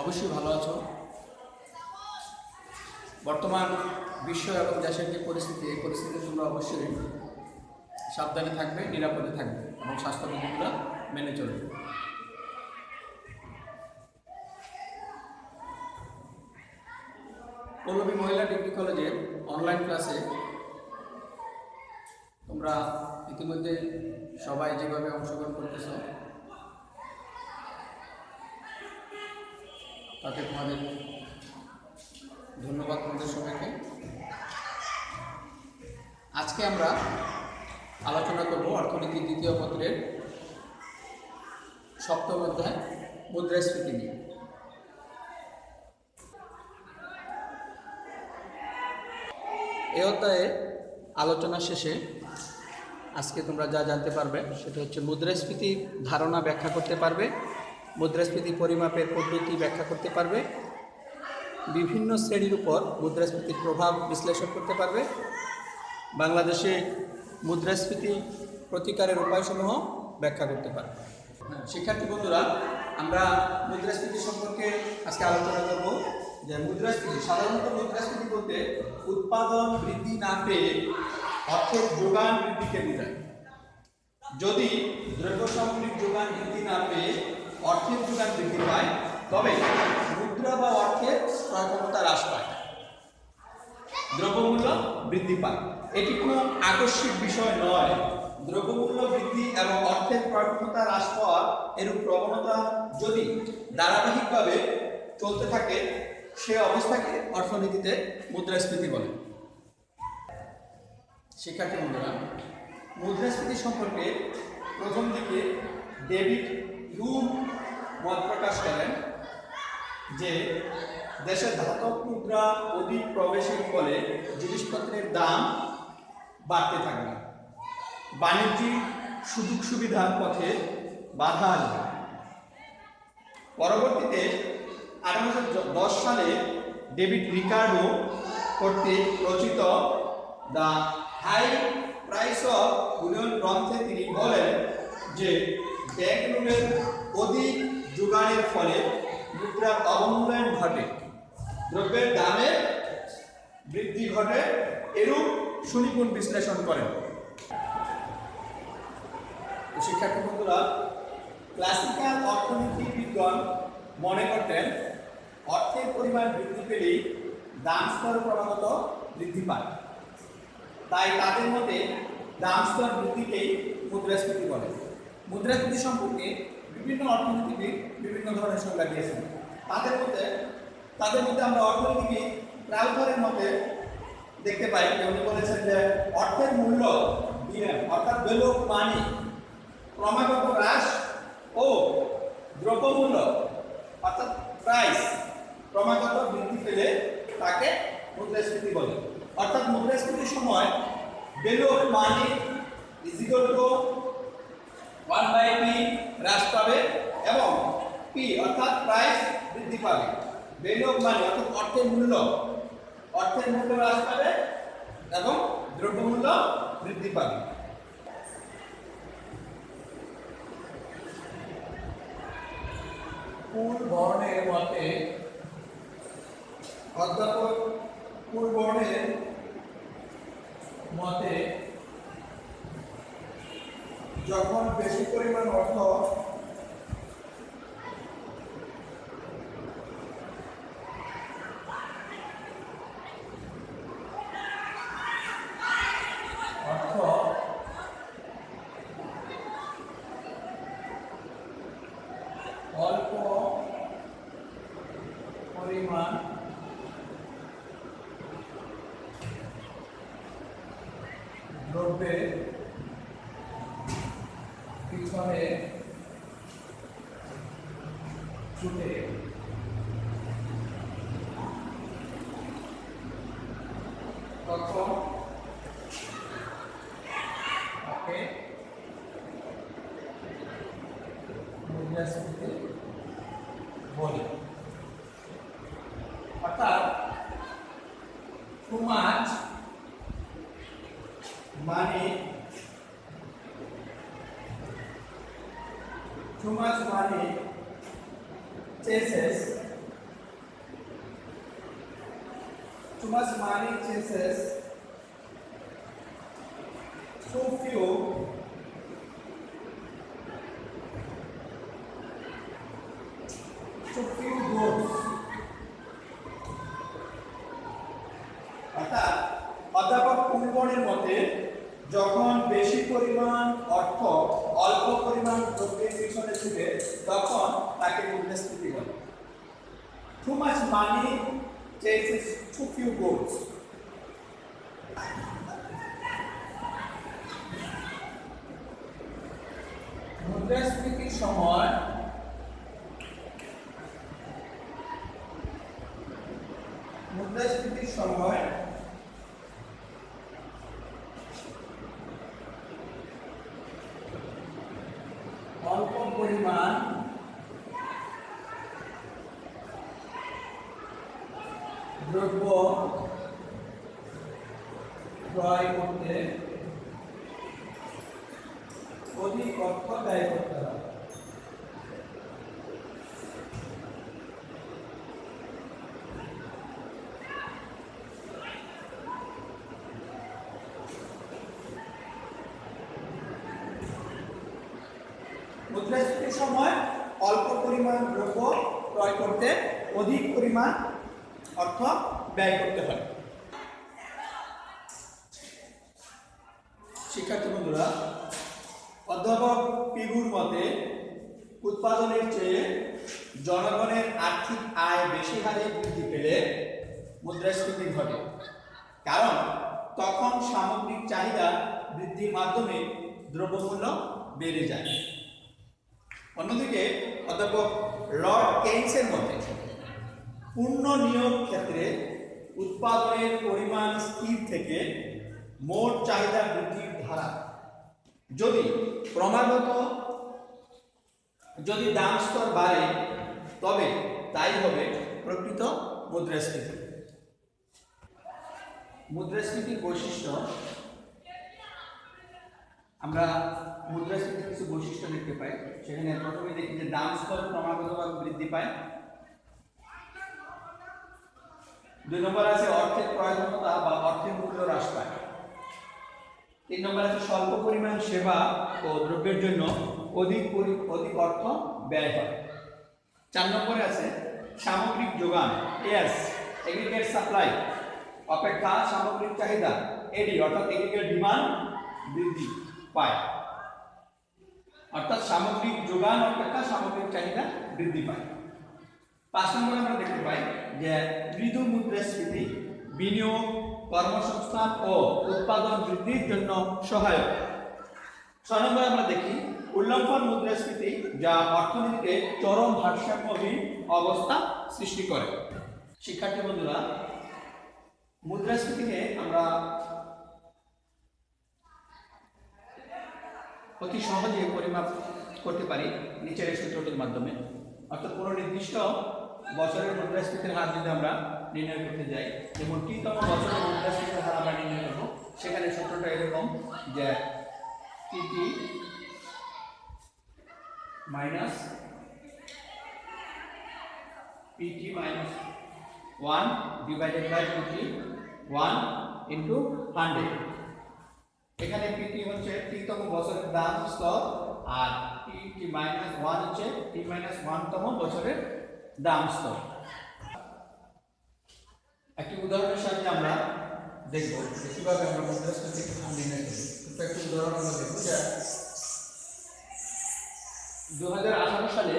অবশ্যই ভালো আছো। বর্তমান বিশ্ব এবং দেশের যে পরিস্থিতি, এই পরিস্থিতিতে তোমরা অবশ্যই সাবধানে থাকবে, নিরাপদে থাকবে এবং স্বাস্থ্যবিধিগুলো মেনে চলবে। পল্লবী মহিলা ডিগ্রি কলেজে অনলাইন ক্লাসে তোমরা ইতিমধ্যে সবাই যেভাবে অংশগ্রহণ করতেছ, তাতে তোমাদের ধন্যবাদ তোমাদের সবাইকে। আজকে আমরা আলোচনা করব অর্থনীতির দ্বিতীয় পত্রের 7ম অধ্যায় মুদ্রাস্ফীতি নিয়ে। এই অধ্যায়ে আলোচনা শেষে আজকে তোমরা যা জানতে পারবে সেটা হচ্ছে মুদ্রাস্ফীতির ধারণা ব্যাখ্যা করতে পারবে, মুদ্রাস্ফীতি পরিমাপের পদ্ধতি ব্যাখ্যা করতে পারবে, বিভিন্ন শ্রেণীর উপর মুদ্রাস্ফীতির প্রভাব বিশ্লেষণ করতে পারবে, বাংলাদেশে মুদ্রাস্ফীতি প্রতিকারের উপায়সমূহ ব্যাখ্যা করতে পারবে। শিক্ষার্থী বন্ধুরা, আমরা মুদ্রাস্ফীতি সম্পর্কে আজকে আলোচনা করব। যে মুদ্রাস্ফীতি, সাধারণত মুদ্রাস্ফীতি বলতে উৎপাদন বৃদ্ধি না পেয়ে অর্থের যোগান বৃদ্ধিকে বোঝায়। যদি দ্রব্য সামগ্রিক যোগান বৃদ্ধি না পেয়ে অর্থের যোগান বৃদ্ধি পায়, তবে মুদ্রা বা অর্থের ক্রয় ক্ষমতা হ্রাস পায়, দ্রব্যমূল্য বৃদ্ধি পায়। এটি কোনো আকস্মিক বিষয় নয়। দ্রব্যমূল্য বৃদ্ধি এবং অর্থের ক্রয় ক্ষমতা হ্রাস পাওয়ার এরূপ প্রবণতা যদি ধারাবাহিকভাবে চলতে থাকে, সে অবস্থাকে অর্থনীতিতে মুদ্রাস্ফীতি বলে। শিক্ষার্থী বন্ধুরা, মুদ্রাস্ফীতি সম্পর্কে প্রথম দিকে ডেভিড হিউম মত প্রকাশ করেন যে দেশের ধাতব মুদ্রা অধিক প্রবেশের ফলে জিনিসপত্রের দাম বাড়তে থাকবে, বাণিজ্যিক সুযোগ সুবিধার পথে বাধা আসবে। পরবর্তীতে 1810 সালে ডেভিড রিকার্ডো কর্তৃক রচিত the high price of bullion গ্রন্থে তিনি বলেন যে ব্যাংক লোনের অধিক যোগানের ফলে মুদ্রার অবমূল্যায়ন ঘটে, দ্রব্যের দামে বৃদ্ধি ঘটে, এরূপ সুনিপুণ বিশ্লেষণ করেন। শিক্ষার্থী বন্ধুরা, ক্লাসিক্যাল অর্থনীতিবিদগণ মনে করতেন অর্থের পরিমাণ বৃদ্ধি পেলেই দাম স্তর ক্রমাগত বৃদ্ধি পায়। তাই তাদের মতে দাম স্তর বৃদ্ধিকেই মুদ্রাস্ফীতি বলে। মুদ্রাস্ফীতি সম্পর্কে বিভিন্ন অর্থনীতিবিদ বিভিন্ন ধরনের সংজ্ঞা দিয়েছেন। তাদের মধ্যে আমরা অর্থনীতিবিদ রাউথারের মতে দেখতে পাই, উনি বলেছেন যে অর্থের মূল্য অর্থাৎ ভ্যালু অফ মানি ক্রমাগত হ্রাস ও দ্রব্যমূল্য অর্থাৎ প্রাইস ক্রমাগত বৃদ্ধি পেলে তাকে মুদ্রাস্ফীতি বলে। অর্থাৎ মুদ্রাস্ফীতির সময় value of money is equal to 1/p হ্রাস পাবে এবং পি অর্থাৎ প্রাইস বৃদ্ধি পাবে। ভ্যালু অফ মানি অর্থাৎ অর্থের মূল্য হ্রাস পাবে এবং দ্রব্যমূল্য বৃদ্ধি পাবে। পুলবর্নের মতে, অধ্যাপক পুলবর্নের মতে, যখন বেশি পরিমাণ অর্থ অল্প পরিমাণ দ্রব্যের পিছনে ছুটে তখন তাকে মুদ্রাস্ফীতি বলে। অর্থাৎ too much money chases too much money chases too few goods. অর্থাৎ অধ্যাপক কুলবনের মতে যখন বেশি পরিমাণ অর্থ অল্প পরিমাণ দ্রব্যের পিছনে ছুটে তখন তাকে মূল্যস্ফীতি বলে। Too much money chases too few goods. মুদ্রাস্ফীতির সময় অল্প পরিমাণ দ্রব্য ক্রয় করতে অধিক অর্থ ব্যয় করতে হবে। মুদ্রাস্ফীতির সময় অল্প পরিমাণ দ্রব্য ক্রয় করতে অধিক পরিমাণ অর্থ ব্যয় করতে হয়। শিক্ষার্থী বন্ধুরা, অধ্যাপক পিগুর মতে উৎপাদনের চেয়ে জনগণের আর্থিক আয় বেশি হারে বৃদ্ধি পেলে মুদ্রাস্ফীতি ঘটে, কারণ তখন সামগ্রিক চাহিদা বৃদ্ধির মাধ্যমে দ্রব্যমূল্য বেড়ে যায়। অন্যদিকে অধ্যাপক লর্ড কেইন্সের মতে পূর্ণ নিয়োগ ক্ষেত্রে উৎপাদনের পরিমাণ স্থির থেকে মোট চাহিদা বৃদ্ধির ধারা যদি ক্রমাগত দাম স্তর বাড়ে তবে তাই হবে প্রকৃত মুদ্রাস্ফীতি। মুদ্রাস্ফীতির বৈশিষ্ট্য, আমরা মুদ্রাস্ফীতির কিছু বৈশিষ্ট্য দেখতে পাই। সেখানে প্রথমে দেখি যে দাম স্তর ক্রমাগতভাবে বৃদ্ধি পায়। 2 নম্বর আছে অর্থের ক্রয় ক্ষমতা বা অর্থের মূল্য হ্রাস পায়। 3 নম্বর আছে স্বল্প পরিমাণ সেবা ও দ্রব্যের জন্য অধিক অর্থ ব্যয় হয়। 4 নম্বরে আছে সামগ্রিক যোগান এস এগ্রিগেট সাপ্লাই অপেক্ষা সামগ্রিক চাহিদা এডি অর্থাৎ এগ্রিগেট ডিমান্ড বৃদ্ধি পায়, অর্থাৎ সামগ্রিক যোগান অপেক্ষা সামগ্রিক চাহিদা বৃদ্ধি পায়। 5 নম্বরে আমরা দেখতে পাই যে মৃদু মুদ্রাস্ফীতি বিনিয়োগ, কর্মসংস্থান ও উৎপাদন বৃদ্ধির জন্য সহায়ক। 6 নম্বরে আমরা দেখি উল্লম্ফন মুদ্রাস্ফীতি, যা অর্থনীতিতে চরম ভারসাম্যহীন অবস্থা সৃষ্টি করে। শিক্ষার্থী বন্ধুরা, মুদ্রাস্ফীতিকে আমরা অতি সহজে পরিমাপ করতে পারি নিচের এই সূত্রটির মাধ্যমে। অর্থাৎ কোনো নির্দিষ্ট বছরের মুদ্রাস্ফীতির হার যদি আমরা নির্ণয় করতে যাই, যেমন টিতম বছরের মুদ্রাস্ফীতির হার আমরা নির্ণয় করব, সেখানে সূত্রটা এরকম যে TT minus PT minus 1 divided by PT 1 into 100। এখানে পিটি হচ্ছে টিতম বছরের দাম স্তর আর টি মাইনাস 1 হচ্ছে টি মাইনাস 1 তম বছরের দাম স্তর। একটি উদাহরণের সাহায্যে আমরা দেখব কিভাবে আমরা মুদ্রাস্ফীতি নির্ণয় করি। একটি উদাহরণ আমরা দেখব যে 2018 সালে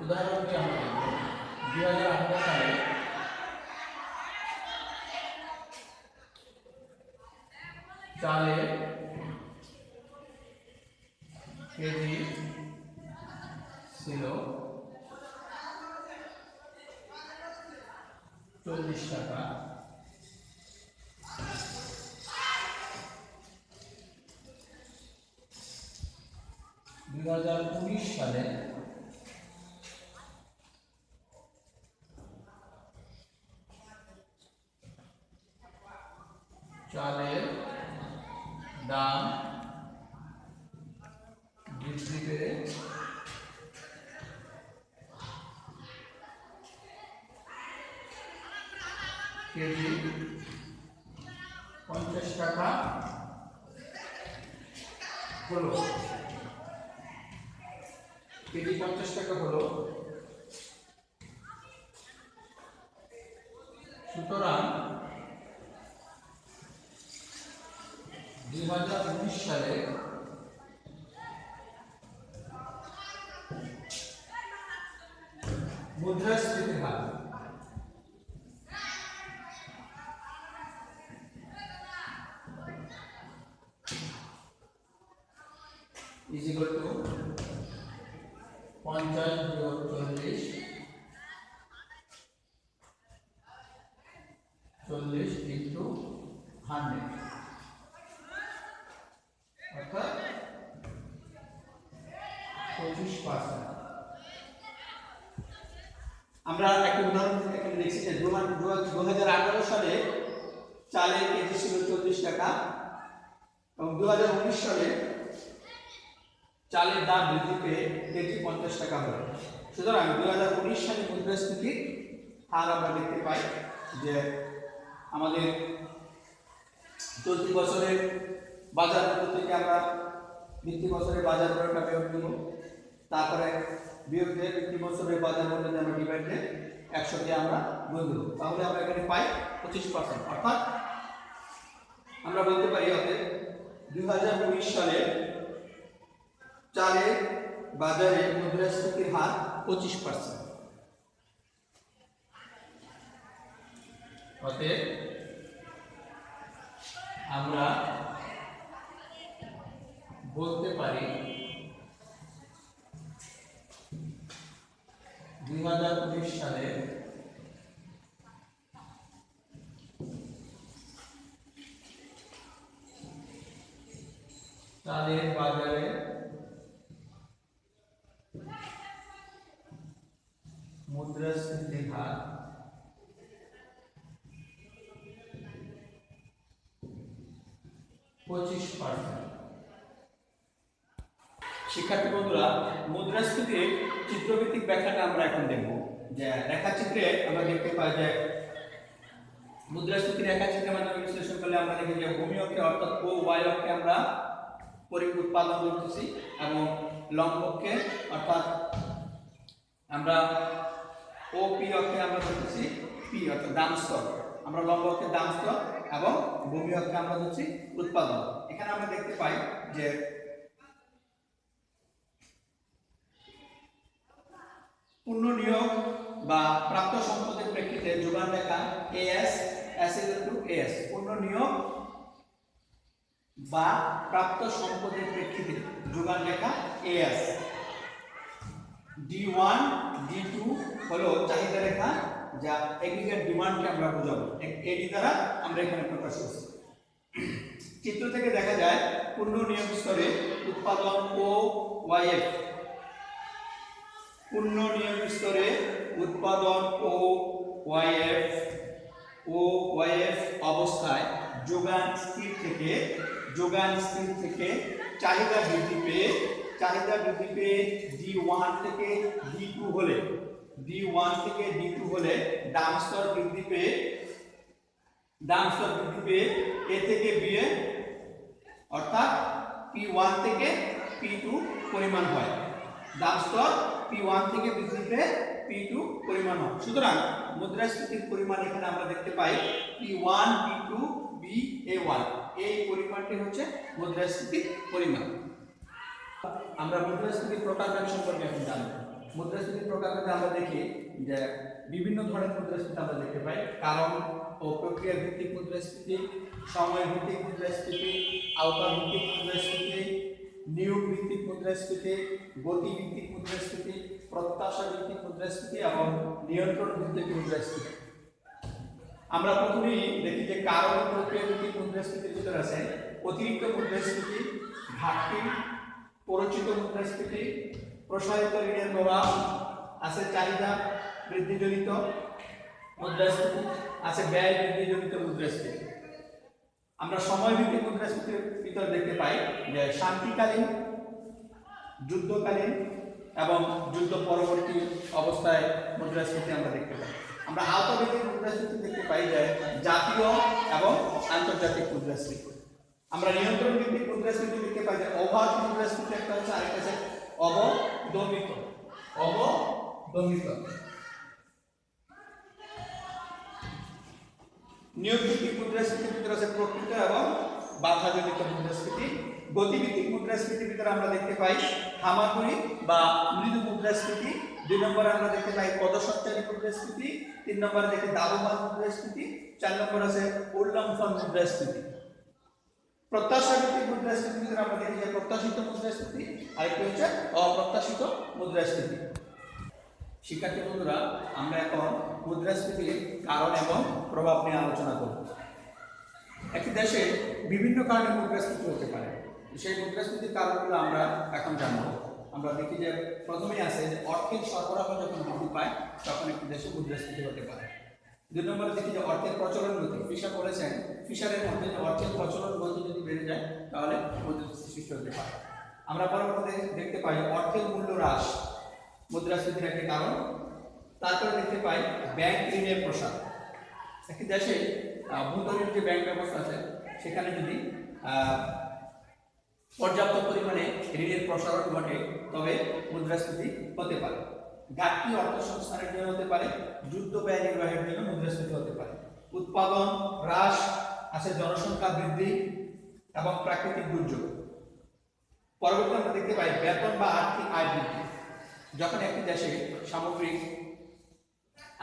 উদাহরণটি আমরা দেখব 2018 সালে চালের কেজি ছিল 40 টাকা, 2019 সালে চালের দাম বৃদ্ধি পেয়ে কেজি 50 টাকা হলো। কেজি 50 টাকা হলো। সুতরাং 2019 সালে মুদ্রাস্ফীতির হার is equal to 50 বিয়োগ 40 into 100 অর্থাৎ 25%। আমরা একটা উদাহরণ এখানে লিখছি যে 2018 সালে চালের কেজি ছিল 40 টাকা এবং 2019 সালে চালের দাম বৃদ্ধি পেয়ে কেজি 50 টাকা হলো। সুতরাং 2019 সালে মুদ্রাস্ফীতির হার আমরা দেখতে পাই যে আমাদের চলতি বছরের বাজার মূল্য থেকে আমরা ভিত্তি বছরের বাজার মূল্যটা বিয়োগ দেব, তারপরে বিয়োগ দিয়ে ভিত্তি বছরের বাজার মূল্য আমরা ডিভাইড দিয়ে 100 দিয়ে আমরা গুণ দেব, তাহলে আমরা এখানে পাই 25%। অর্থাৎ আমরা বলতে পারি অতএব 2019 সালে চালের বাজারে মুদ্রাস্ফীতির হার 25%। অতএব আমরা বলতে পারি 2019 সালে চালের বাজারে মুদ্রাস্ফীতির হার 25%। শিক্ষার্থী বন্ধুরা, মুদ্রাস্ফীতির চিত্রভিত্তিক ব্যাখ্যাটা আমরা এখন দেখব। যে রেখাচিত্রে আমরা দেখতে পাই যে মুদ্রাস্ফীতির রেখাচিত্রের মাধ্যমে বিশ্লেষণ করলে আমরা দেখি যে ভূমি অক্ষে অর্থাৎ ও ওয়াই অক্ষে আমরা উৎপাদন করতেছি এবং লম্ব অক্ষে অর্থাৎ আমরা ও পি অক্ষে আমরা ধরতেছি পি অর্থাৎ দাম স্তর। আমরা লম্ব অক্ষে দাম স্তর এবং ভূমি অক্ষে আমরা ধরছি উৎপাদন। এখানে আমরা দেখতে পাই যে পূর্ণ নিয়োগ বা প্রাপ্ত সম্পদের প্রেক্ষিতে যোগান রেখা AS AS পূর্ণ নিয়োগ বা প্রাপ্ত সম্পদের প্রেক্ষিতে যোগান রেখা AS। D1 D2 হলো চাহিদা রেখা যা এগ্রিগেট ডিমান্ডকে আমরা বোঝাবো, এডি দ্বারা আমরা এখানে প্রকাশ করছি। চিত্র থেকে দেখা যায় পূর্ণ নিয়োগ স্তরে উৎপাদন ও ওয়াইএফ, পূর্ণ নিয়োগ স্তরে উৎপাদন ও ওয়াইএফ অবস্থায় যোগান স্থির থেকে চাহিদা বৃদ্ধি পেয়ে D1 থেকে D2 হলে দাম স্তর বৃদ্ধি পেয়ে A থেকে B এ অর্থাৎ P1 থেকে P2 পরিমাণ হয়। দাম স্তর P1 থেকে বৃদ্ধি পেয়ে P2 পরিমাণ হয়। সুতরাং মুদ্রাস্ফীতির পরিমাণ এখানে আমরা দেখতে পাই P1 P2 BA1, এই পরিমাণটি হচ্ছে মুদ্রাস্ফীতির পরিমাণ। আমরা মুদ্রাস্ফীতির প্রকারভেদ সম্পর্কে এখন জানব। মুদ্রাস্ফীতির প্রকারভেদ আমরা দেখি যে বিভিন্ন ধরনের মুদ্রাস্ফীতি আমরা দেখতে পাই। কারণ ও প্রক্রিয়া ভিত্তিক মুদ্রাস্ফীতি, সময় ভিত্তিক মুদ্রাস্ফীতি, আওতা ভিত্তিক মুদ্রাস্ফীতি, নিয়োগ ভিত্তিক মুদ্রাস্ফীতি, গতি ভিত্তিক মুদ্রাস্ফীতি, প্রত্যাশা ভিত্তিক মুদ্রাস্ফীতি এবং নিয়ন্ত্রণ ভিত্তিক মুদ্রাস্ফীতি। আমরা প্রথমেই দেখি যে কারণ ও প্রক্রিয়া ভিত্তিক মুদ্রাস্ফীতির ভিতরে আছে অতিরিক্ত মুদ্রাস্ফীতি, ঘাটতি, পরিচিত মুদ্রাস্ফীতি, প্রসারিত ঋণের প্রভাব, আছে চাহিদা বৃদ্ধিজনিত মুদ্রাস্ফীতি, আছে ব্যয় বৃদ্ধিজনিত মুদ্রাস্ফীতি। আমরা সময় ভিত্তিক মুদ্রাস্ফীতির ভিতরে দেখতে পাই যে শান্তিকালীন যুদ্ধকালীন এবং যুদ্ধ পরবর্তী অবস্থায় মুদ্রাস্ফীতি আমরা দেখতে পাই। আমরা আওতাভিত্তিক মুদ্রাস্ফীতি দেখতে পাই যে জাতীয় এবং আন্তর্জাতিক মুদ্রাস্ফীতি। আমরা নিয়ন্ত্রণ ভিত্তিক মুদ্রাস্ফীতি দেখতে পাই যে অবাধ মুদ্রাস্ফীতি একটা হচ্ছে, আরেকটা হচ্ছে অবদমিত। নিয়োগ ভিত্তিক মুদ্রাস্ফীতির ভিতরে আছে প্রকৃত এবং বাধাজনিত মুদ্রাস্ফীতি। গতিভিত্তিক মুদ্রাস্ফীতির ভিতরে আমরা দেখতে পাই হামাগুড়ি বা মৃদু মুদ্রাস্ফীতি। 2 নম্বরে আমরা দেখতে পাই পদসঞ্চারী মুদ্রাস্ফীতি। 3 নম্বরে দেখি দাবমান মুদ্রাস্ফীতি। 4 নম্বর আছে উল্লম্ফন মুদ্রাস্ফীতি। প্রত্যাশা ভিত্তিক মুদ্রাস্ফীতির ভিতরে আমরা দেখি যে প্রত্যাশিত মুদ্রাস্ফীতি, আরেকটি হচ্ছে অপ্রত্যাশিত মুদ্রাস্ফীতি। শিক্ষার্থী বন্ধুরা, আমরা এখন মুদ্রাস্ফীতির কারণ এবং প্রভাব নিয়ে আলোচনা করব। একটি দেশে বিভিন্ন কারণে মুদ্রাস্ফীতি হতে পারে, সেই মুদ্রাস্ফীতির কারণগুলো আমরা এখন জানব। আমরা দেখি যে প্রথমেই আছে যে অর্থের সরবরাহ যখন বৃদ্ধি পায় তখন একটি দেশে মুদ্রাস্ফীতি হতে পারে। 2 নম্বরে দেখি যে অর্থের প্রচলন গতি, ফিশার বলেছেন ফিশারের মধ্যে যে অর্থের প্রচলন গতি যদি বেড়ে যায় তাহলে মুদ্রাস্ফীতি সৃষ্টি হতে পারে। আমরা পরবর্তীতে দেখতে পাই অর্থের মূল্য হ্রাস মুদ্রাস্ফীতির একটি কারণ। তারপরে দেখতে পাই ব্যাংক ঋণের প্রসার। একটি দেশে ভূতলীন যে ব্যাংক ব্যবস্থা আছে সেখানে যদি পর্যাপ্ত পরিমাণে ঋণের প্রসারণ ঘটে তবে মুদ্রাস্ফীতি হতে পারে। ঘাটতি অর্থ সংস্থানের জন্য হতে পারে, যুদ্ধ ব্যয় নির্বাহের জন্য মুদ্রাস্ফীতি হতে পারে। উৎপাদন হ্রাস আছে, জনসংখ্যা বৃদ্ধি এবং প্রাকৃতিক দুর্যোগ। পরবর্তী আমরা দেখতে পাই বেতন বা আর্থিক আয় বৃদ্ধি। যখন একটি দেশে সামগ্রিক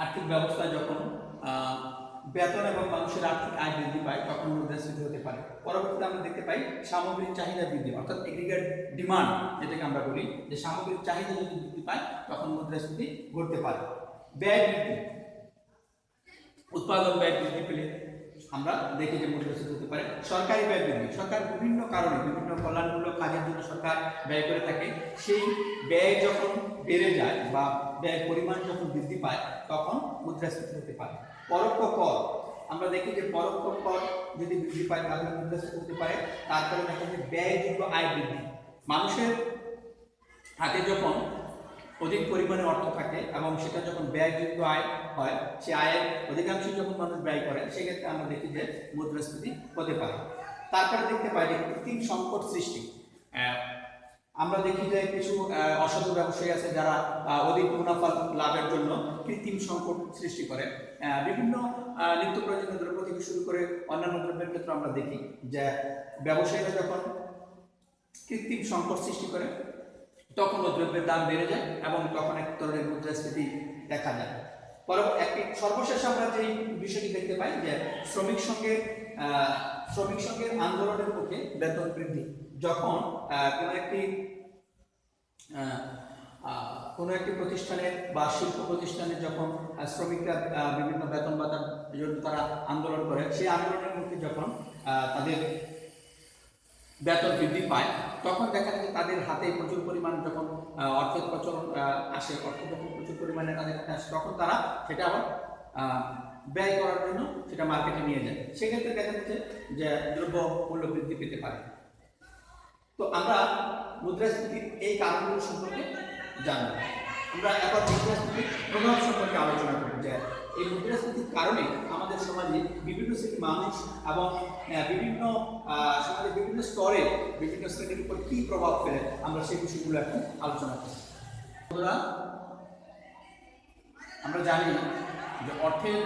আর্থিক ব্যবস্থা যখন বেতন এবং মানুষের আর্থিক আয় বৃদ্ধি পায় তখন মুদ্রাস্ফীতি হতে পারে। পরবর্তীতে আমরা দেখতে পাই সামগ্রিক চাহিদা বৃদ্ধি, অর্থাৎ এগ্রিগেট ডিমান্ড যেটাকে আমরা বলি, যে সামগ্রিক চাহিদা যদি বৃদ্ধি পায় তখন মুদ্রাস্ফীতি ঘটতে পারে। ব্যয় বৃদ্ধি, উৎপাদন ব্যয় বৃদ্ধি পেলে আমরা দেখি যে মুদ্রাস্ফীতি হতে পারে। সরকারি ব্যয় বৃদ্ধি, সরকার বিভিন্ন কারণে বিভিন্ন কল্যাণমূলক কাজের জন্য সরকার ব্যয় করে থাকে, সেই ব্যয় যখন বেড়ে যায় বা ব্যয়ের পরিমাণ যখন বৃদ্ধি পায় তখন মুদ্রাস্ফীতি হতে পারে। পরোক্ষ কর, আমরা দেখি যে পরোক্ষ কর যদি বৃদ্ধি পায় তাহলে মুদ্রাস্ফীতি হতে পারে। তারপরে দেখা যায় ব্যয়যোগ্য আয় বৃদ্ধি, মানুষের হাতে যখন অধিক পরিমাণে অর্থ থাকে এবং সেটা যখন ব্যয়যোগ্য আয় হয়, সে আয়ের অধিকাংশ যখন মানুষ ব্যয় করে সেক্ষেত্রে আমরা দেখি যে মুদ্রাস্ফীতি হতে পারে। তারপরে দেখতে পাই যে কৃত্রিম সংকট সৃষ্টি। আমরা দেখি যে কিছু অসাধু ব্যবসায়ী আছে যারা অধিক মুনাফা লাভের জন্য কৃত্রিম সংকট সৃষ্টি করে। বিভিন্ন নিত্য প্রয়োজনীয় দ্রব্য থেকে শুরু করে অন্যান্য দ্রব্যের ক্ষেত্রে আমরা দেখি যে ব্যবসায়ীরা যখন কৃত্রিম সংকট সৃষ্টি করে তখন দ্রব্যের দাম বেড়ে যায় এবং তখন এক ধরনের মুদ্রাস্ফীতি দেখা যায়। একটি সর্বশেষ আমরা যে বিষয়টি দেখতে পাই যে শ্রমিক সঙ্গে আন্দোলনের পক্ষে বেতন বৃদ্ধি। যখন কোনো একটি প্রতিষ্ঠানের বা শিল্প প্রতিষ্ঠানে যখন শ্রমিকরা বিভিন্ন বেতন ভাতার জন্য তারা আন্দোলন করে, সেই আন্দোলনের মধ্যে যখন তাদের বেতন বৃদ্ধি পায় তখন দেখা যায় তাদের হাতে প্রচুর পরিমাণ যখন অর্থের প্রচলন আসে, অর্থ যখন প্রচুর পরিমাণে তাদের হাতে আসে তখন তারা সেটা আবার ব্যয় করার জন্য সেটা মার্কেটে নিয়ে যায়। সেক্ষেত্রে দেখা যাচ্ছে যে দ্রব্য মূল্য বৃদ্ধি পেতে পারে। তো আমরা মুদ্রাস্ফীতির এই কারণগুলো সম্পর্কে জানব। আমরা এখন মুদ্রাস্ফীতির প্রভাব সম্পর্কে আলোচনা করি যে এই মুদ্রাস্ফীতির কারণে আমাদের সমাজে বিভিন্ন শ্রেণীর মানুষ এবং বিভিন্ন সমাজের বিভিন্ন স্তরে বিভিন্ন শ্রেণীর উপর কী প্রভাব ফেলে আমরা সেই বিষয়গুলো এখন আলোচনা করি। আমরা জানি যে অর্থের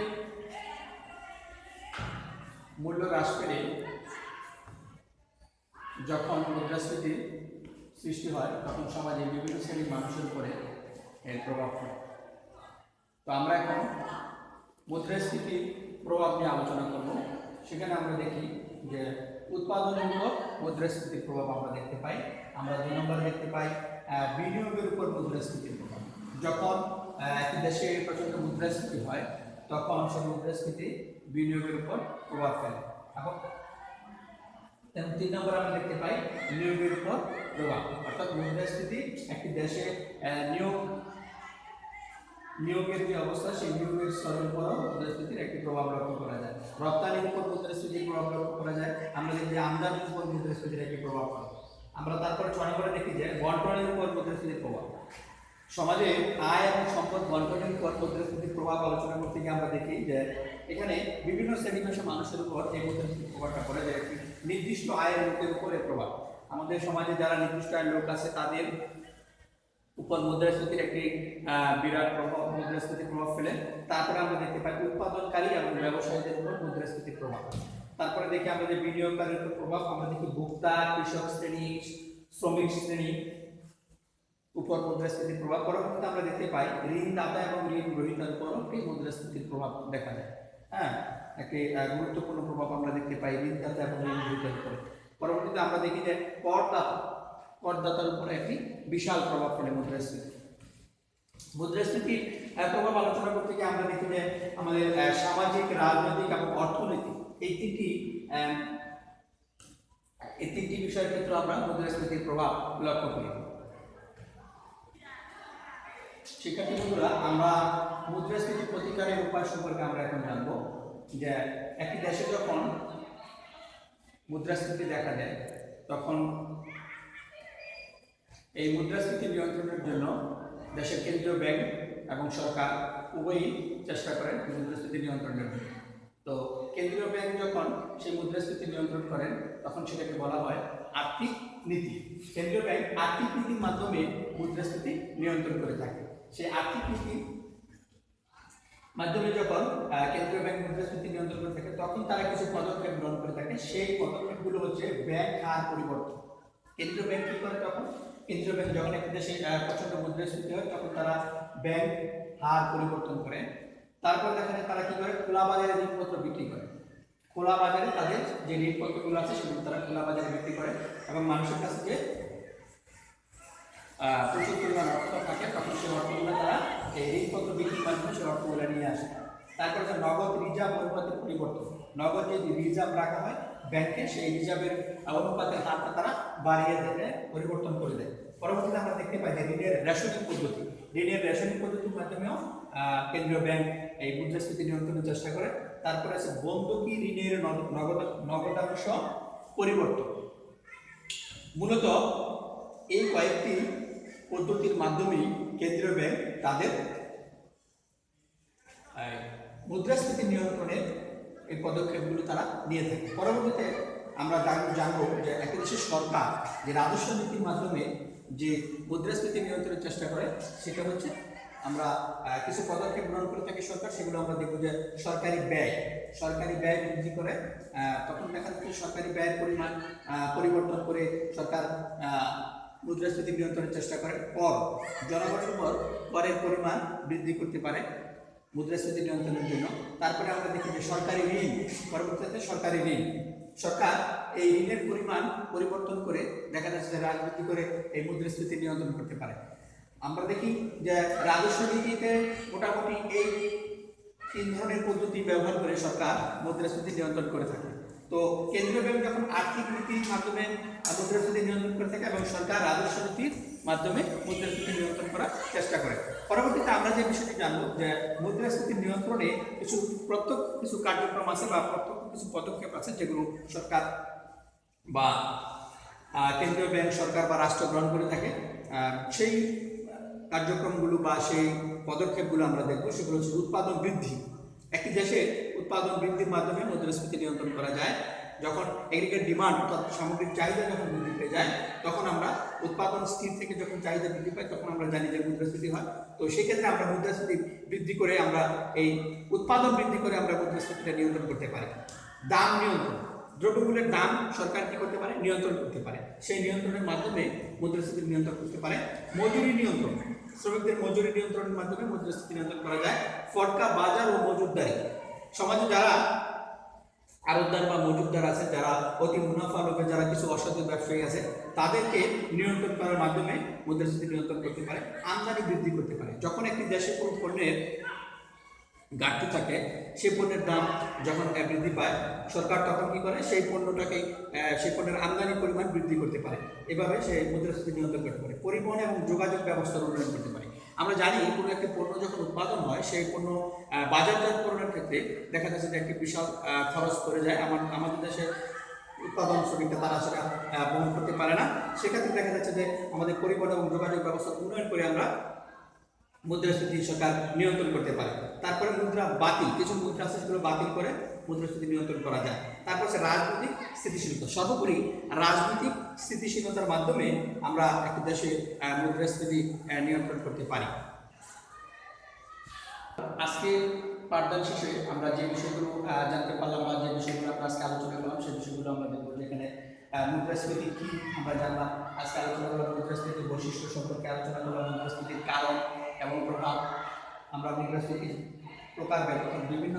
মূল্য হ্রাস পেলে যখন মুদ্রাস্ফীতির সৃষ্টি হয় তখন সমাজে বিভিন্ন শ্রেণীর মানুষের উপরে এর প্রভাব পড়ে। তো আমরা এখন মুদ্রাস্ফীতির প্রভাব নিয়ে আলোচনা করব। সেখানে আমরা দেখি যে উৎপাদনের উপর মুদ্রাস্ফীতির প্রভাব আমরা দেখতে পাই। আমরা 2 নম্বরে দেখতে পাই বিনিয়োগের উপর মুদ্রাস্ফীতির প্রভাব। যখন একটি দেশে প্রচণ্ড মুদ্রাস্ফীতি হয় তখন সেই মুদ্রাস্ফীতি বিনিয়োগের উপর প্রভাব ফেলে। এবং 3 নম্বরে আমরা দেখতে পাই নিয়োগের উপর প্রভাব, অর্থাৎ মুদ্রাস্ফীতি একটি দেশে নিয়োগের যে অবস্থা সেই নিয়োগের স্তরের উপরও মুদ্রাস্ফীতির একটি প্রভাব লক্ষ্য করা যায়। রপ্তানির উপর মুদ্রাস্ফীতির প্রভাব লক্ষ্য করা যায়। আমরা দেখি আমদানির উপর মুদ্রাস্ফীতির একটি প্রভাব পড়ে। আমরা তারপরে 6 নম্বরে দেখি যে বন্টনের উপর মুদ্রাস্ফীতির প্রভাব। সমাজে আয় এবং সম্পদ বন্টনের উপর মুদ্রাস্ফীতির প্রভাব আলোচনা করতে গিয়ে আমরা দেখি যে এখানে বিভিন্ন শ্রেণী-পেশার মানুষের উপর এই মুদ্রাস্ফীতির প্রভাবটা পড়ে, যে একটি নির্দিষ্ট আয়ের লোকের উপরে প্রভাব। আমাদের সমাজে যারা নির্দিষ্ট আয়ের লোক আছে তাদের উপর মুদ্রাস্ফীতির একটি বিরাট প্রভাব, মুদ্রাস্ফীতির প্রভাব ফেলে। তারপরে আমরা দেখতে পাই উৎপাদনকারী এবং ব্যবসায়ীদের উপর মুদ্রাস্ফীতির প্রভাব। তারপরে দেখি আমরা যে বিনিয়োগকারীর উপর প্রভাব, আমরা দেখি ভোক্তা, কৃষক শ্রেণী, শ্রমিক শ্রেণী উপর মুদ্রাস্ফীতির প্রভাব। পরবর্তীতে আমরা দেখতে পাই ঋণদাতা এবং ঋণ গ্রহীতার উপর এই মুদ্রাস্ফীতির প্রভাব দেখা যায়। হ্যাঁ, একটি গুরুত্বপূর্ণ প্রভাব আমরা দেখতে পাই ঋণদাতা এবং ঋণ গ্রহীতার উপর। পরবর্তীতে আমরা দেখি যে করদাতার উপরে একটি বিশাল প্রভাব ফেলে মুদ্রাস্ফীতি। মুদ্রাস্ফীতির প্রভাব আলোচনা করতে গিয়ে আমরা দেখি যে আমাদের সামাজিক, রাজনৈতিক এবং অর্থনৈতিক এই তিনটি বিষয়ের ক্ষেত্রে আমরা মুদ্রাস্ফীতির প্রভাব লক্ষ্য করি। শিক্ষার্থী বন্ধুরা, আমরা মুদ্রাস্ফীতি প্রতিকারের উপায় সম্পর্কে আমরা এখন জানবো। যে একটি দেশে যখন মুদ্রাস্ফীতি দেখা দেয় তখন এই মুদ্রাস্ফীতি নিয়ন্ত্রণের জন্য দেশের কেন্দ্রীয় ব্যাংক এবং সরকার উভয়ই চেষ্টা করেন মুদ্রাস্ফীতি নিয়ন্ত্রণের জন্য। তো কেন্দ্রীয় ব্যাংক যখন সেই মুদ্রাস্ফীতি নিয়ন্ত্রণ করেন তখন সেটাকে বলা হয় আর্থিক নীতি। কেন্দ্রীয় ব্যাংক আর্থিক নীতির মাধ্যমে মুদ্রাস্ফীতি নিয়ন্ত্রণ করে থাকে। সেই আর্থিক নীতির মাধ্যমে যখন কেন্দ্রীয় ব্যাংক মুদ্রাস্ফীতি নিয়ন্ত্রণ করে থাকে তখন তারা কিছু পদক্ষেপ গ্রহণ করে থাকে। সেই পদক্ষেপগুলো হচ্ছে ব্যাংক হার পরিবর্তন। কেন্দ্রীয় ব্যাংক কি করে? তখন কেন্দ্রীয় ব্যাংক যখন একটি দেশে প্রচন্ড মুদ্রাস্ফীতি হয় তখন তারা ব্যাংক হার পরিবর্তন করে। তারপর দেখা যায় তারা কি করে? খোলা বাজারে ঋণপত্র বিক্রি করে। খোলা বাজারে তাদের যে ঋণপত্রগুলো আছে সেগুলো তারা খোলা বাজারে বিক্রি করে এবং মানুষের কাছে যে প্রচুর পরিমাণ অর্থ থাকে তখন সেই অর্থগুলো তারা এই ঋণপত্র বিক্রির মাধ্যমে সেই অর্থগুলো নিয়ে আসে। তারপরে যে নগদ রিজার্ভ অনুপাতের পরিবর্তন, নগদ যে রিজার্ভ রাখা হয় ব্যাংকে সেই রিজার্ভের অনুপাতের হারটা তারা বাড়িয়ে দেয়, পরিবর্তন করে দেয়। পরবর্তীতে আমরা দেখতে পাই যে ঋণের রেশনিং পদ্ধতি, ঋণের রেশনিং পদ্ধতির মাধ্যমেও কেন্দ্রীয় ব্যাংক এই মুদ্রাস্ফীতি নিয়ন্ত্রণের চেষ্টা করে। তারপরে আছে বন্ধকি ঋণের নগদাংশ পরিবর্তন। মূলত এই কয়েকটি পদ্ধতির মাধ্যমেই কেন্দ্রীয় ব্যাংক তাদের মুদ্রাস্ফীতি নিয়ন্ত্রণের এই পদক্ষেপগুলো তারা নিয়ে থাকে। পরবর্তীতে আমরা জানবো যে একটি দেশের সরকার যে রাজস্ব নীতির মাধ্যমে যে মুদ্রাস্ফীতি নিয়ন্ত্রণের চেষ্টা করে সেটা হচ্ছে আমরা কিছু পদক্ষেপ গ্রহণ করে থাকি সরকার। সেগুলো আমরা দেখব যে সরকারি ব্যয় বৃদ্ধি করে। তখন দেখা যাচ্ছে সরকারি ব্যয়ের পরিমাণ পরিবর্তন করে সরকার মুদ্রাস্ফীতি নিয়ন্ত্রণের চেষ্টা করে। জনগণের উপর করের পরিমাণ বৃদ্ধি করতে পারে মুদ্রাস্ফীতি নিয়ন্ত্রণের জন্য। তারপরে আমরা দেখি যে সরকারি ঋণ, পরবর্তীতে সরকারি ঋণ, সরকার এই ঋণের পরিমাণ পরিবর্তন করে দেখা যাচ্ছে যে রাজনীতি করে এই মুদ্রাস্ফীতি নিয়ন্ত্রণ করতে পারে। আমরা দেখি যে রাজস্ব নীতিতে মোটামুটি এই 3 ধরনের পদ্ধতি ব্যবহার করে সরকার মুদ্রাস্ফীতি নিয়ন্ত্রণ করে থাকে। তো কেন্দ্রীয় ব্যাংক যখন আর্থিক নীতির মাধ্যমে মুদ্রাস্ফীতি নিয়ন্ত্রণ করে থাকে এবং সরকার রাজস্ব নীতির মাধ্যমে মুদ্রাস্ফীতি নিয়ন্ত্রণ করার চেষ্টা করে। পরবর্তীতে আমরা যে বিষয়টি জানবো যে মুদ্রাস্ফীতি নিয়ন্ত্রণে প্রত্যক্ষ কিছু কার্যক্রম আছে বা প্রত্যক্ষ কিছু পদক্ষেপ আছে যেগুলো সরকার বা কেন্দ্রীয় ব্যাংক, সরকার বা রাষ্ট্র গ্রহণ করে থাকে। সেই কার্যক্রমগুলো বা সেই পদক্ষেপগুলো আমরা দেখবো। সেগুলো হচ্ছে উৎপাদন বৃদ্ধি। একটি দেশে উৎপাদন বৃদ্ধির মাধ্যমে মুদ্রাস্ফীতি নিয়ন্ত্রণ করা যায়। যখন এগ্রিগেট ডিমান্ড অর্থাৎ সামগ্রিক চাহিদা যখন বৃদ্ধি পেয়ে যায় তখন আমরা উৎপাদন স্থির থেকে যখন চাহিদা বৃদ্ধি পাই তখন আমরা জানি যে মুদ্রাস্ফীতি হয়। তো সেক্ষেত্রে আমরা মুদ্রাস্ফীতি বৃদ্ধি করে আমরা এই উৎপাদন বৃদ্ধি করে আমরা মুদ্রাস্ফীতিটা নিয়ন্ত্রণ করতে পারি। দাম নিয়ন্ত্রণ, দ্রব্যমূল্যের দাম সরকার কি করতে পারে? নিয়ন্ত্রণ করতে পারে। সেই নিয়ন্ত্রণের মাধ্যমে মুদ্রাস্ফীতি নিয়ন্ত্রণ করতে পারে। মজুরি নিয়ন্ত্রণ, শ্রমিকদের মজুরি নিয়ন্ত্রণের মাধ্যমে মুদ্রাস্ফীতি নিয়ন্ত্রণ করা যায়। ফটকা বাজার ও মজুতদারি, সমাজে যারা আড়তদার বা মজুতদার আছে, যারা অতি মুনাফা লোভে যারা কিছু অসাধু ব্যবসায়ী আছে তাদেরকে নিয়ন্ত্রণ করার মাধ্যমে মুদ্রাস্ফীতি নিয়ন্ত্রণ করতে পারে। আমদানি বৃদ্ধি করতে পারে। যখন একটি দেশে কোনো পণ্যের ঘাটতি থাকে সেই পণ্যের দাম যখন বৃদ্ধি পায় সরকার তখন কি করে? সেই পণ্যটাকে সেই পণ্যের আমদানি পরিমাণ বৃদ্ধি করতে পারে। এভাবে সে মুদ্রাস্ফীতি নিয়ন্ত্রণ করতে পারে। পরিবহন এবং যোগাযোগ ব্যবস্থার উন্নয়ন করতে পারে। আমরা জানি কোনো একটি পণ্য যখন উৎপাদন হয় সেই পণ্য বাজারজাতকরণের ক্ষেত্রে দেখা যাচ্ছে যে একটি বিশাল খরচ পড়ে যায়। আমাদের দেশে উৎপাদন শ্রমিকটা তারা সেটা বহন করতে পারে না। সেক্ষেত্রে দেখা যাচ্ছে যে আমাদের পরিবহন এবং যোগাযোগ ব্যবস্থা উন্নয়ন করে আমরা মুদ্রাস্ফীতি সরকার নিয়ন্ত্রণ করতে পারে। তারপরে মুদ্রা বাতিল, কিছু মুদ্রা আছে সেগুলো বাতিল করে মুদ্রাস্ফীতি নিয়ন্ত্রণ করা যায়। তারপর হচ্ছে রাজনৈতিক স্থিতিশীলতা। সর্বোপরি রাজনৈতিক স্থিতিশীলতার মাধ্যমে আমরা একটি দেশে মুদ্রাস্ফীতি নিয়ন্ত্রণ করতে পারি। আজকে পাঠদান শেষে আমরা যে বিষয়গুলো জানতে পারলাম বা যে বিষয়গুলো আমরা আজকে আলোচনা করলাম সেই বিষয়গুলো আমরা দেখব। যেখানে মুদ্রাস্ফীতি কি আমরা জানলাম, আজকে আলোচনা করলাম মুদ্রাস্ফীতির বৈশিষ্ট্য সম্পর্কে, আলোচনা করলাম মুদ্রাস্ফীতির কারণ এবং প্রভাব। আমরা মুদ্রাস্ফীতির প্রকারভেদ বিভিন্ন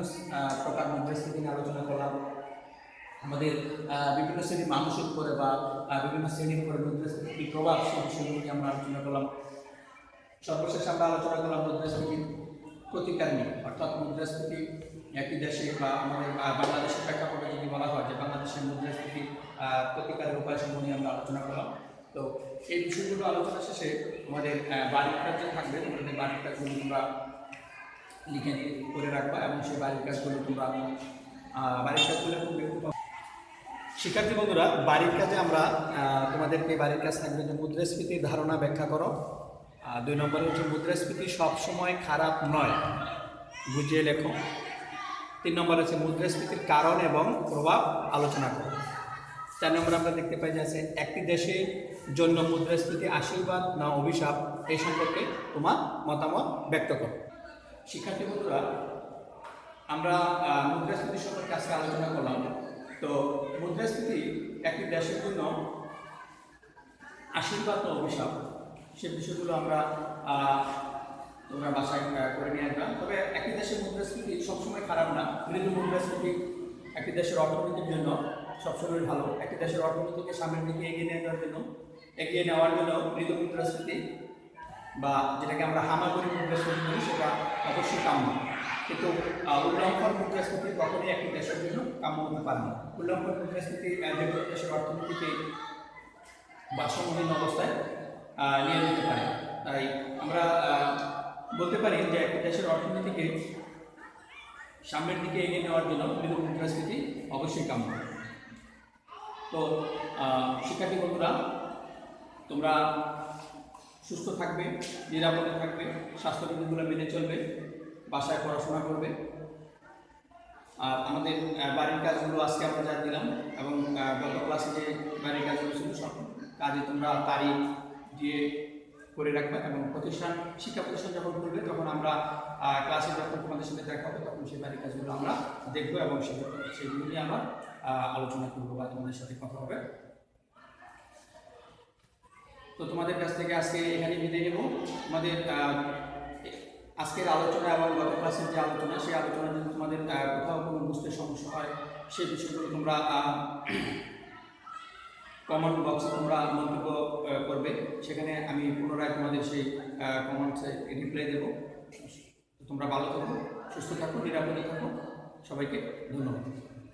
প্রকার মুদ্রাস্ফীতি নিয়ে আলোচনা করলাম। আমাদের বিভিন্ন শ্রেণীর মানুষের উপরে বা বিভিন্ন শ্রেণীর উপরে মুদ্রাস্ফীতির প্রভাব সেই বিষয়গুলো নিয়ে আমরা আলোচনা করলাম। সর্বশেষ আমরা আলোচনা করলাম মুদ্রাস্ফীতির প্রতিকার নিয়ে, অর্থাৎ মুদ্রাস্ফীতি একটি দেশে বা আমাদের বাংলাদেশের প্রেক্ষাপটে যদি বলা হয় যে বাংলাদেশের মুদ্রাস্ফীতি প্রতিকারের উপায়সমূহ নিয়ে আমরা আলোচনা করলাম। তো এই বিষয়গুলো আলোচনা শেষে আমাদের বাড়ির কাজ যে থাকবে, আমাদের বাড়ির কাজগুলো তোমরা লিখে করে রাখবা এবং সেই বাড়ির কাজগুলো তোমরা শিক্ষার্থী বন্ধুরা, বাড়ির কাজে আমরা তোমাদেরকে বাড়ির কাজ থাকবে যে মুদ্রাস্ফীতির ধারণা ব্যাখ্যা করো। 2 নম্বরে হচ্ছে মুদ্রাস্ফীতি সবসময় খারাপ নয়, বুঝিয়ে লেখো। 3 নম্বর হচ্ছে মুদ্রাস্ফীতির কারণ এবং প্রভাব আলোচনা করো। 4 নম্বরে আমরা দেখতে পাই যে আছে একটি দেশের জন্য মুদ্রাস্ফীতি আশীর্বাদ না অভিশাপ, এই সম্পর্কে তোমার মতামত ব্যক্ত করো। শিক্ষার্থী বন্ধুরা, আমরা মুদ্রাস্ফীতি সম্পর্কে আজকে আলোচনা করলাম। তো মুদ্রাস্ফীতি একটি দেশের জন্য আশীর্বাদ না অভিশাপ, সে বিষয়গুলো আমরা তোমরা বাসায় করে নিয়ে আসবা। তবে একটি দেশের মুদ্রাস্ফীতি সবসময় খারাপ না। মৃদু মুদ্রাস্ফীতি একটি দেশের অর্থনীতির জন্য সবসময় ভালো। একটি দেশের অর্থনীতিকে সামনের দিকে এগিয়ে নেওয়ার জন্য মৃদু মুদ্রাস্ফীতি বা যেটাকে আমরা হামাগুড়ি মুদ্রাস্ফীতি করি সেটা অবশ্যই কাম্য। কিন্তু উল্লঙ্ঘন মুদ্রাস্ফীতি কখনই একটি দেশের জন্য কাম্য হতে পারে না। উল্লঙ্ঘন মুদ্রাস্ফীতি যে কোনো দেশের অর্থনীতিকে ভারসাম্যহীন অবস্থায় নিয়ে যেতে পারে। তাই আমরা বলতে পারি যে একটি দেশের অর্থনীতিকে সামনের দিকে এগিয়ে নেওয়ার জন্য মৃদু মুদ্রাস্ফীতি অবশ্যই কাম্য। তো শিক্ষার্থী বন্ধুরা, তোমরা সুস্থ থাকবে, নিরাপদে থাকবে, স্বাস্থ্যবিধিগুলো মেনে চলবে, বাসায় পড়াশোনা করবে। আর আমাদের বাড়ির কাজগুলো আজকে আমরা যা দিলাম এবং গত ক্লাসে যে বাড়ির কাজগুলো ছিল সব কাজে তোমরা তারিখ দিয়ে করে রাখবে এবং শিক্ষা প্রতিষ্ঠান যখন করবে তখন আমরা ক্লাসে যখন তোমাদের সাথে দেখা হবে তখন সেই বাড়ির কাজগুলো আমরা দেখবো এবং সেগুলো নিয়ে আমরা আলোচনা করবো বা তোমাদের সাথে কথা হবে। তো তোমাদের কাছ থেকে আজকে এখানে বিদায় নেব। তোমাদের আজকের আলোচনা এবং গত ক্লাসের যে আলোচনা, সেই আলোচনা যদি তোমাদের কোথাও কোনো বুঝতে সমস্যা হয় সেই বিষয়গুলো তোমরা কমেন্ট বক্সে তোমরা মন্তব্য করবে, সেখানে আমি পুনরায় তোমাদের সেই কমেন্টসে রিপ্লাই দেবো। তোমরা ভালো থাকো, সুস্থ থাকো, নিরাপদে থাকো। সবাইকে ধন্যবাদ।